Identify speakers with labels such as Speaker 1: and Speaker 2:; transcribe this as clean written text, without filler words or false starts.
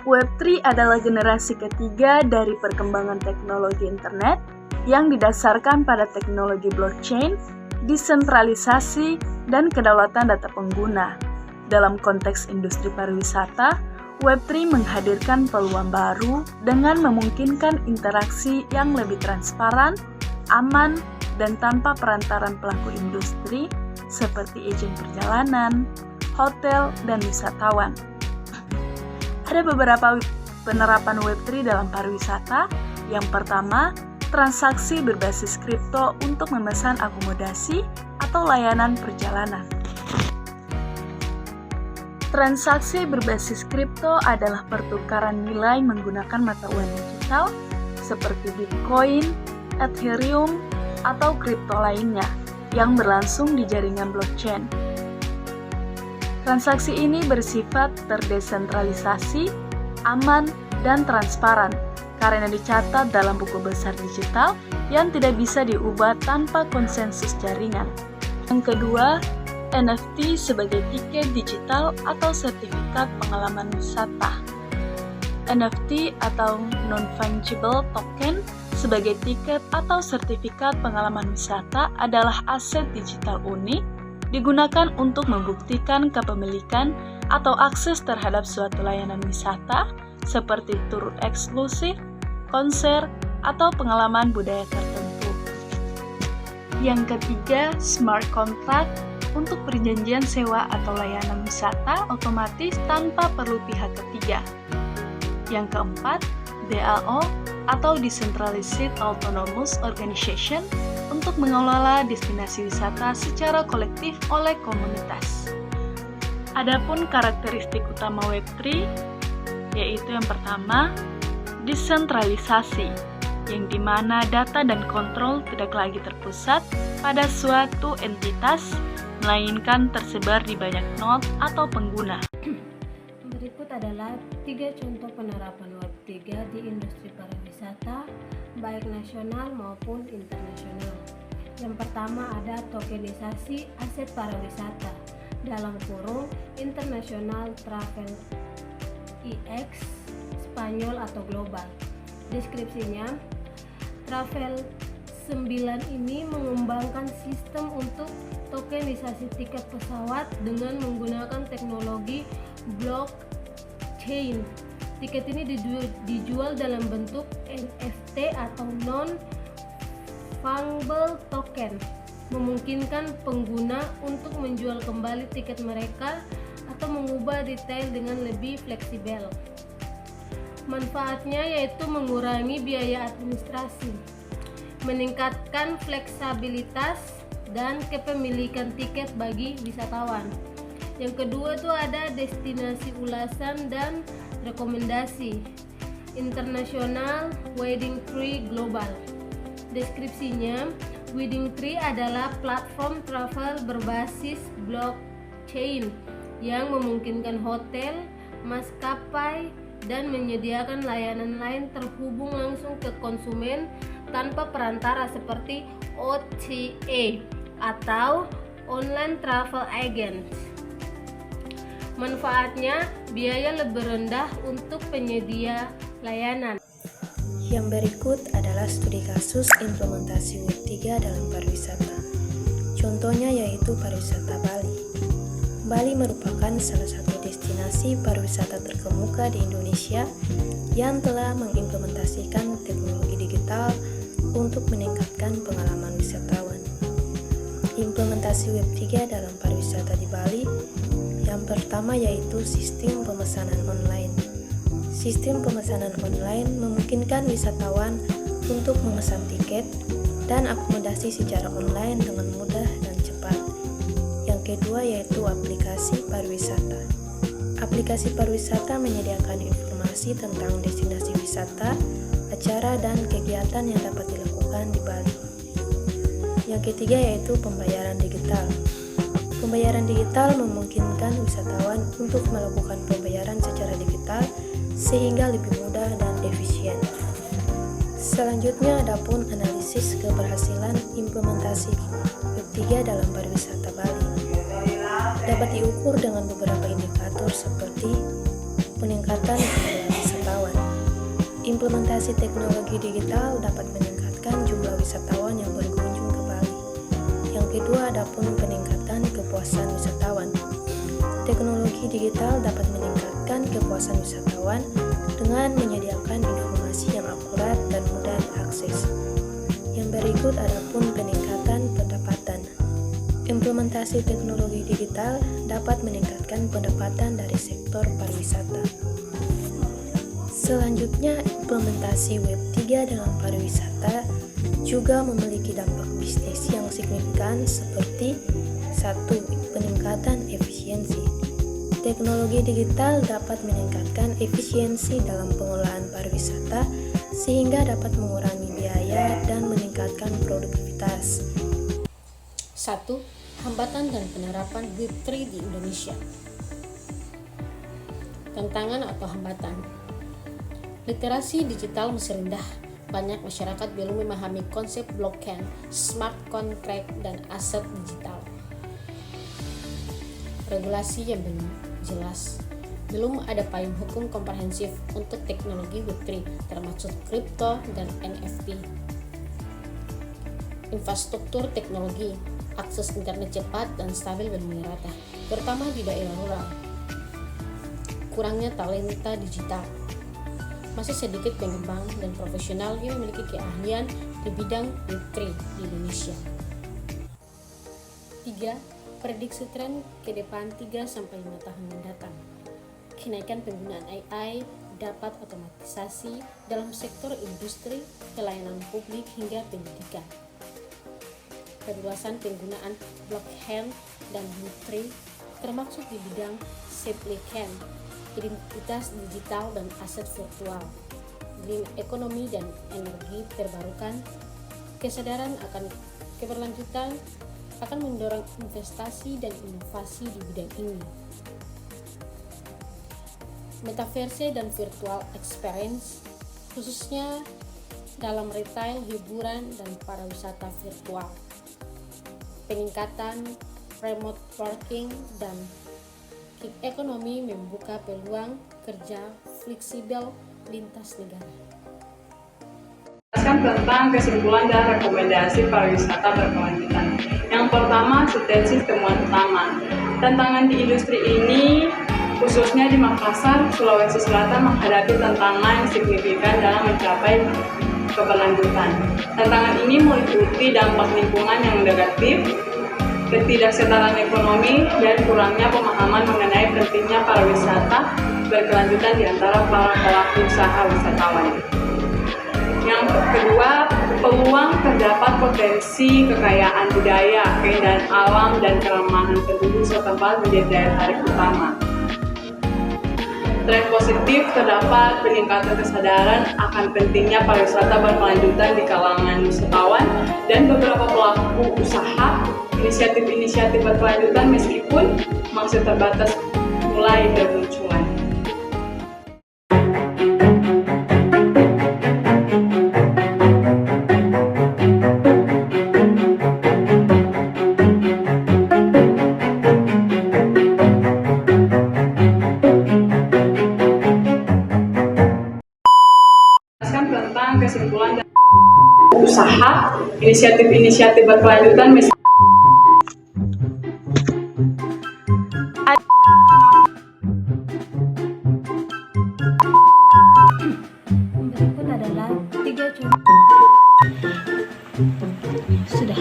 Speaker 1: Web3 adalah generasi ketiga dari perkembangan teknologi internet yang didasarkan pada teknologi blockchain, desentralisasi, dan kedaulatan data pengguna. Dalam konteks industri pariwisata, Web3 menghadirkan peluang baru dengan memungkinkan interaksi yang lebih transparan, aman, dan tanpa perantaran pelaku industri seperti agen perjalanan, hotel, dan wisatawan. Ada beberapa penerapan Web3 dalam pariwisata. Yang pertama, transaksi berbasis kripto untuk memesan akomodasi atau layanan perjalanan. Transaksi berbasis kripto adalah pertukaran nilai menggunakan mata uang digital seperti Bitcoin, Ethereum, atau kripto lainnya yang berlangsung di jaringan blockchain. Transaksi ini bersifat terdesentralisasi, aman, dan transparan karena dicatat dalam buku besar digital yang tidak bisa diubah tanpa konsensus jaringan. Yang kedua, NFT sebagai tiket digital atau sertifikat pengalaman wisata. NFT atau Non-Fungible Token sebagai tiket atau sertifikat pengalaman wisata adalah aset digital unik digunakan untuk membuktikan kepemilikan atau akses terhadap suatu layanan wisata seperti tur eksklusif, konser, atau pengalaman budaya tertentu. Yang ketiga, smart contract untuk perjanjian sewa atau layanan wisata otomatis tanpa perlu pihak ketiga. Yang keempat, DAO atau Decentralized Autonomous Organization untuk mengelola destinasi wisata secara kolektif oleh komunitas. Adapun karakteristik utama Web3, yaitu yang pertama, desentralisasi, yang dimana data dan kontrol tidak lagi terpusat pada suatu entitas, melainkan tersebar di banyak node atau pengguna.
Speaker 2: Berikut adalah 3 contoh penerapan Web3 di industri pariwisata, baik nasional maupun internasional. Yang pertama ada tokenisasi aset pariwisata, dalam kurung International Travel EX, Spanyol atau global. Deskripsinya, Travel 9 ini mengembangkan sistem untuk tokenisasi tiket pesawat dengan menggunakan teknologi blockchain. Tiket ini dijual dalam bentuk NFT atau non-fungible token, memungkinkan pengguna untuk menjual kembali tiket mereka atau mengubah detail dengan lebih fleksibel. Manfaatnya yaitu mengurangi biaya administrasi, meningkatkan fleksibilitas dan kepemilikan tiket bagi wisatawan. Yang kedua itu ada destinasi ulasan dan rekomendasi, International Wedding Tree Global. Deskripsinya, Wedding Tree adalah platform travel berbasis blockchain yang memungkinkan hotel, maskapai, dan menyediakan layanan lain terhubung langsung ke konsumen tanpa perantara seperti OTA atau Online Travel Agent. Manfaatnya, biaya lebih rendah untuk penyedia layanan.
Speaker 3: Yang berikut adalah studi kasus implementasi Web3 dalam pariwisata. Contohnya yaitu pariwisata Bali. Bali merupakan salah satu destinasi pariwisata terkemuka di Indonesia yang telah mengimplementasikan teknologi digital untuk meningkatkan pengalaman wisatawan. Implementasi Web3 dalam pariwisata di Bali yang pertama yaitu sistem pemesanan online. Sistem pemesanan online memungkinkan wisatawan untuk memesan tiket dan akomodasi secara online dengan mudah dan cepat. Yang kedua yaitu aplikasi pariwisata. Aplikasi pariwisata menyediakan informasi tentang destinasi wisata, acara, dan kegiatan yang dapat dilakukan di Bali. Yang ketiga yaitu pembayaran digital. Pembayaran digital memungkinkan wisatawan untuk melakukan pembayaran secara digital sehingga lebih mudah dan efisien. Selanjutnya adapun analisis keberhasilan implementasi Web3 dalam pariwisata Bali. Dapat diukur dengan beberapa indikator seperti peningkatan popularitas Implementasi teknologi digital dapat meningkatkan jumlah wisatawan yang berkunjung ke Bali. Yang kedua, adapun peningkatan kepuasan wisatawan. Teknologi digital dapat meningkatkan kepuasan wisatawan dengan menyediakan informasi yang akurat dan mudah diakses. Yang berikut adapun peningkatan pendapatan. Implementasi teknologi digital dapat meningkatkan pendapatan dari sektor pariwisata. Selanjutnya, implementasi Web 3 dalam pariwisata juga memiliki dampak bisnis yang signifikan seperti 1. Peningkatan efisiensi. Teknologi digital dapat meningkatkan efisiensi dalam pengelolaan pariwisata sehingga dapat mengurangi biaya dan meningkatkan produktivitas.
Speaker 2: 1. Hambatan dan penerapan Web 3 di Indonesia. Tantangan atau hambatan. Literasi digital masih rendah. Banyak masyarakat belum memahami konsep blockchain, smart contract, dan aset digital. Regulasi yang belum jelas. Belum ada payung hukum komprehensif untuk teknologi Web3, termasuk kripto dan NFT. Infrastruktur teknologi, akses internet cepat dan stabil belum merata, terutama di daerah rural. Kurangnya talenta digital. Masih sedikit pengembang dan profesional yang memiliki keahlian di bidang Web3 di Indonesia. 3. Prediksi tren ke depan 3-5 tahun mendatang. Kenaikan penggunaan AI dapat otomatisasi dalam sektor industri, pelayanan publik hingga pendidikan. Perluasan penggunaan blockchain dan Web3 termasuk di bidang supply chain, identitas digital dan aset virtual, green economy dan energi terbarukan. Kesadaran akan keberlanjutan akan mendorong investasi dan inovasi di bidang ini. Metaverse dan virtual experience, khususnya dalam retail, hiburan, dan pariwisata virtual. Peningkatan remote working dan gig ekonomi membuka peluang kerja fleksibel lintas negara.
Speaker 4: Tentang kesimpulan dan rekomendasi pariwisata berkelanjutan. Yang pertama, sintesis temuan utama. Tantangan di industri ini, khususnya di Makassar, Sulawesi Selatan, menghadapi tantangan signifikan dalam mencapai keberlanjutan. Tantangan ini meliputi dampak lingkungan yang negatif, ketidaksetaraan ekonomi, dan kurangnya pemahaman mengenai pentingnya pariwisata berkelanjutan di antara para pelaku usaha wisatawan. Yang kedua, peluang terdapat potensi kekayaan budaya, keindahan alam, dan keramahan penduduk setempat menjadi daya tarik utama. Tren positif terdapat peningkatan kesadaran akan pentingnya pariwisata berkelanjutan di kalangan wisatawan dan beberapa pelaku usaha. Inisiatif-inisiatif berkelanjutan meskipun masih terbatas mulai bermunculan. Tentang kesimpulan dan usaha, inisiatif-inisiatif berkelanjutan
Speaker 2: Berikut adalah 3 contoh.
Speaker 3: Sudah.